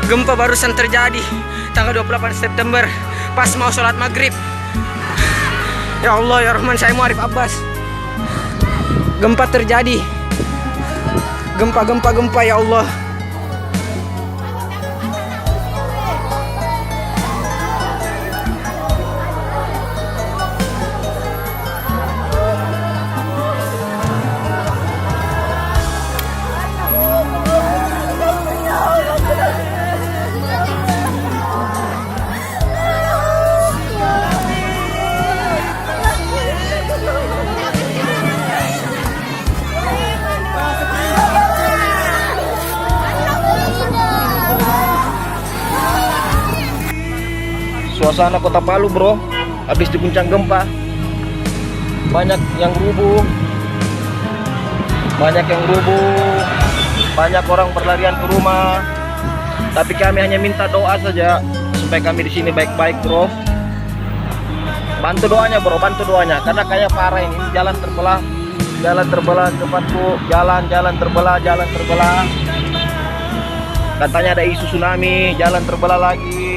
Gempa barusan terjadi tanggal 28 September pas mau sholat maghrib. Ya Allah ya Rahman, saya Muarif Abbas. Gempa terjadi. Gempa ya Allah. Suasana kota Palu bro, habis diguncang gempa. Banyak yang rubuh, banyak orang berlarian ke rumah. Tapi kami hanya minta doa saja supaya kami di sini baik-baik bro. Bantu doanya bro, bantu doanya, karena kayak parah ini jalan terbelah tempatku, jalan terbelah. Katanya ada isu tsunami, jalan terbelah lagi.